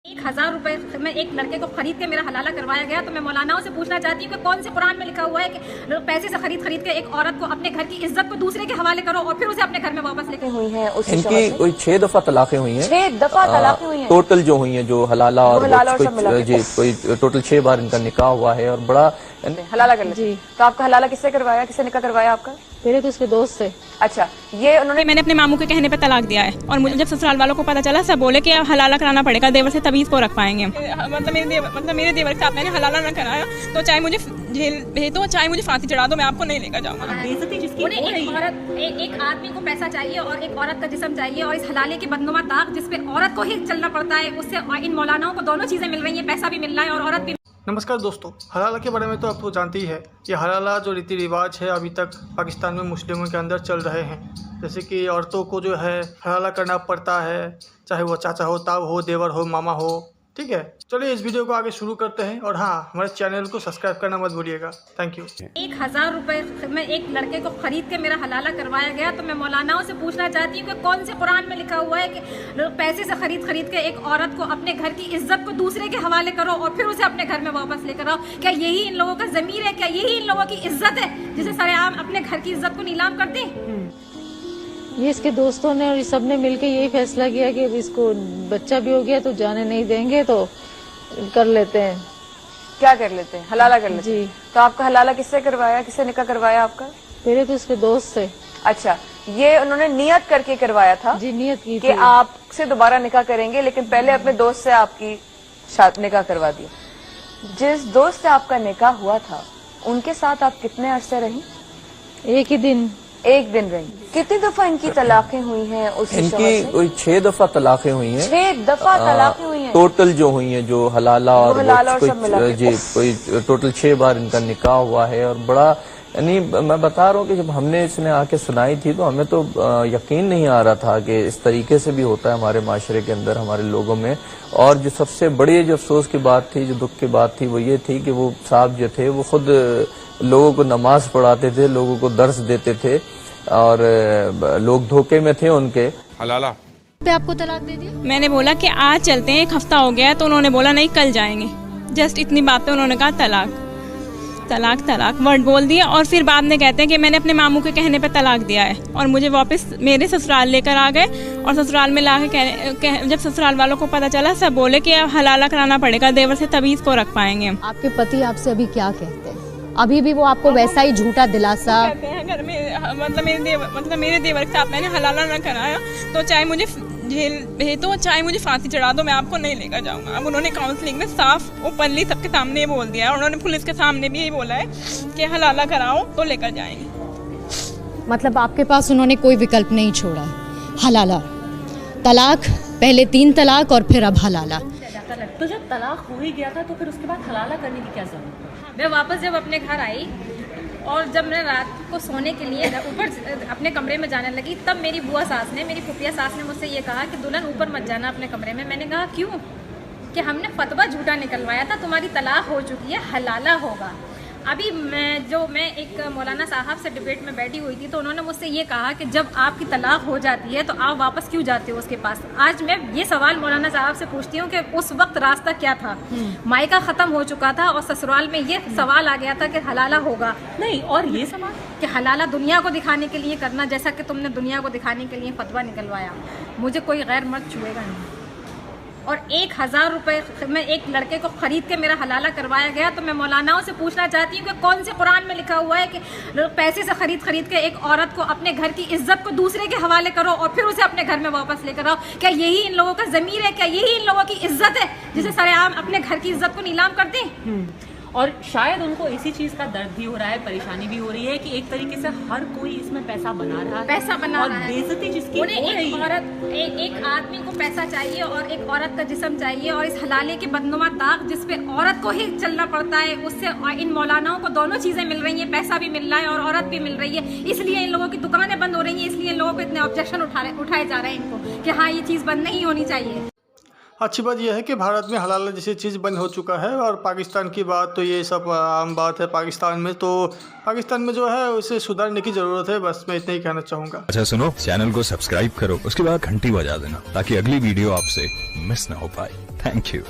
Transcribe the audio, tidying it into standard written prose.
1000 रुपए में एक लड़के को खरीद के मेरा हलाला करवाया गया। तो मैं मौलानाओं से पूछना चाहती हूँ कि कौन से कुरान में लिखा हुआ है कि पैसे से खरीद के एक औरत को अपने घर की इज्जत को दूसरे के हवाले करो और फिर उसे अपने घर में वापस लेके हुई है। इनकी कोई 6 दफा तलाकें हुई हैं। 6 दफा तलाकें हुई हैं टोटल जो हुई हैं, जो हलाला और कोई टोटल 6 बार इनका निकाह हुआ है। और बड़ा हलाला कर जी। तो आपका हलाला किससे करवाया, किससे निकाह करवाया आपका? मेरे तो उसके दोस्त से। अच्छा, ये उन्होंने मैंने अपने मामू के कहने पे तलाक दिया है और मुझे जब ससुराल वालों को पता चला सब बोले कि अब हलाला कराना पड़ेगा, देवर से तभी इसको रख पाएंगे। मतलब मेरे देवर के साथ मैंने हलाला ना कराया तो चाहे मुझे जेल भेज दो, चाहे मुझे फांसी चढ़ा दो, मैं आपको नहीं लेकर जाऊंगा। एक आदमी को पैसा चाहिए और एक औरत का जिस्म चाहिए और इस हलाले के बदनुमा दाग जिसपे औरत को ही चलना पड़ता है, उससे इन मौलानाओं को दोनों चीजें मिल रही है, पैसा भी मिल रहा है और औरत भी। नमस्कार दोस्तों, हलाला के बारे में तो आपको जानते ही है। ये हलाला जो रीति रिवाज है अभी तक पाकिस्तान में मुस्लिमों के अंदर चल रहे हैं। जैसे कि औरतों को जो है हलाला करना पड़ता है, चाहे वो चाचा हो, ताऊ हो, देवर हो, मामा हो। ठीक है, चलिए इस वीडियो को आगे शुरू करते हैं। और हाँ, हमारे चैनल को सब्सक्राइब करना मत भूलिएगा। Thank you. 1000 रुपए में एक लड़के को खरीद के मेरा हलाला करवाया गया। तो मैं मौलानाओं से पूछना चाहती हूँ कि कौन से कुरान में लिखा हुआ है कि पैसे से खरीद के एक औरत को अपने घर की इज्जत को दूसरे के हवाले करो और फिर उसे अपने घर में वापस लेकर आओ। क्या यही इन लोगों का ज़मीर है? क्या यही इन लोगों की इज्जत है जिसे सरेआम अपने घर की इज्जत को नीलाम कर दें? ये इसके दोस्तों ने और सब ने मिलकर यही फैसला किया कि इसको बच्चा भी हो गया तो जाने नहीं देंगे, तो कर लेते हैं। क्या कर लेते हैं? हलाला कर लेते हैं। जी। तो आपका हलाला किससे करवाया, किससे निकाह करवाया आपका? मेरे तो उसके दोस्त से। अच्छा, ये उन्होंने नियत करके करवाया था? जी, नियत की कि आपसे दोबारा निकाह करेंगे, लेकिन पहले अपने दोस्त से आपकी निकाह करवा दिया। जिस दोस्त से आपका निकाह हुआ था उनके साथ आप कितने अरसे रही? एक दिन रही। कितनी दफा इनकी तलाकें हुई हैं? इनकी कोई 6 दफा तलाकें हुई हैं। 6 दफा तलाकें हुई हैं टोटल जो हुई हैं, जो हलाला और कोई टोटल 6 बार इनका निकाह हुआ है। और बड़ा यानी मैं बता रहा हूँ कि जब हमने इसने आके सुनाई थी तो हमें तो यकीन नहीं आ रहा था कि इस तरीके से भी होता है हमारे माशरे के अंदर, हमारे लोगों में। और जो सबसे बड़ी जो अफसोस की बात थी, जो दुख की बात थी, वो ये थी कि वो साहब जो थे वो खुद लोगों को नमाज पढ़ाते थे, लोगों को दर्स देते थे और लोग धोखे में थे उनके। हलाला पे आपको तलाक दे दिया? मैंने बोला कि आज चलते हैं, 1 हफ्ता हो गया है, तो उन्होंने बोला नहीं कल जाएंगे। जस्ट इतनी बात पे उन्होंने कहा तलाक तलाक तलाक वर्ड बोल दिया। और फिर बाद में कहते हैं कि मैंने अपने मामू के कहने पे तलाक दिया है और मुझे वापस मेरे ससुराल लेकर आ गए। और ससुराल में ला के जब ससुराल वालों को पता चला सब बोले कि अब हलाला कराना पड़ेगा, देवर से तभी इसको रख पाएंगे। आपके पति आपसे अभी क्या कहते हैं? अभी भी वो आपको वैसा ही झूठा दिलासा कहते हैं? घर में मतलब मेरे देवर के साथ मैंने हलाला ना कराया तो चाहे मुझे जेल भेज दो, चाहे मुझे फांसी चढ़ा दो, मैं आपको नहीं लेकर जाऊंगा। अब उन्होंने काउंसलिंग में साफ ओपनली सबके सामने बोल दिया है। उन्होंने पुलिस के सामने भी यही बोला है कि हलाला कराओ तो लेकर जाएंगे। मतलब आपके पास उन्होंने कोई विकल्प नहीं छोड़ा है। हलाला, तलाक, पहले 3 तलाक और फिर अब हलाला। तो जब तलाक हो ही गया था तो फिर उसके बाद हलाला करने की क्या जरूरत है? मैं वापस जब अपने घर आई और जब मैं रात को सोने के लिए ऊपर अपने कमरे में जाने लगी, तब मेरी बुआ सास ने, मेरी फुफिया सास ने मुझसे ये कहा कि दुल्हन ऊपर मत जाना अपने कमरे में। मैंने कहा क्यों? कि हमने फतवा झूठा निकलवाया था, तुम्हारी तलाक हो चुकी है, हलाला होगा। अभी मैं एक मौलाना साहब से डिबेट में बैठी हुई थी तो उन्होंने मुझसे ये कहा कि जब आपकी तलाक हो जाती है तो आप वापस क्यों जाते हो उसके पास? आज मैं ये सवाल मौलाना साहब से पूछती हूँ कि उस वक्त रास्ता क्या था? मायका ख़त्म हो चुका था और ससुराल में ये सवाल आ गया था कि हलाला होगा नहीं, और ये सवाल कि हलाला दुनिया को दिखाने के लिए करना, जैसा कि तुमने दुनिया को दिखाने के लिए फतवा निकलवाया। मुझे कोई गैर मर्द छुएगा नहीं। और 1000 रुपए में एक लड़के को खरीद के मेरा हलाला करवाया गया। तो मैं मौलानाओं से पूछना चाहती हूँ कि कौन से कुरान में लिखा हुआ है कि पैसे से खरीद के एक औरत को अपने घर की इज्जत को दूसरे के हवाले करो और फिर उसे अपने घर में वापस लेकर आओ। क्या यही इन लोगों का ज़मीर है? क्या यही इन लोगों की इज्जत है जिसे सरेआम अपने घर की इज्जत को नीलाम कर दें? और शायद उनको इसी चीज का दर्द भी हो रहा है, परेशानी भी हो रही है कि एक तरीके से हर कोई इसमें पैसा बना रहा है, और बेइज्जती जिसकी एक आदमी को पैसा चाहिए और एक औरत का जिस्म चाहिए और इस हलाले के बदनुमा दाग जिसपे औरत को ही चलना पड़ता है, उससे इन मौलानाओं को दोनों चीजें मिल रही हैं, पैसा भी मिल रहा है और औरत भी मिल रही है। इसलिए इन लोगों की दुकानें बंद हो रही हैं, इसलिए इन लोगों को इतने ऑब्जेक्शन उठाए जा रहे हैं इनको कि हाँ ये चीज बंद नहीं होनी चाहिए। अच्छी बात यह है कि भारत में हलाला जैसी चीज़ बंद हो चुका है, और पाकिस्तान की बात तो ये सब आम बात है पाकिस्तान में। तो पाकिस्तान में जो है उसे सुधारने की ज़रूरत है, बस मैं इतना ही कहना चाहूँगा। अच्छा सुनो, चैनल को सब्सक्राइब करो, उसके बाद घंटी बजा देना ताकि अगली वीडियो आपसे मिस ना हो पाए। Thank you.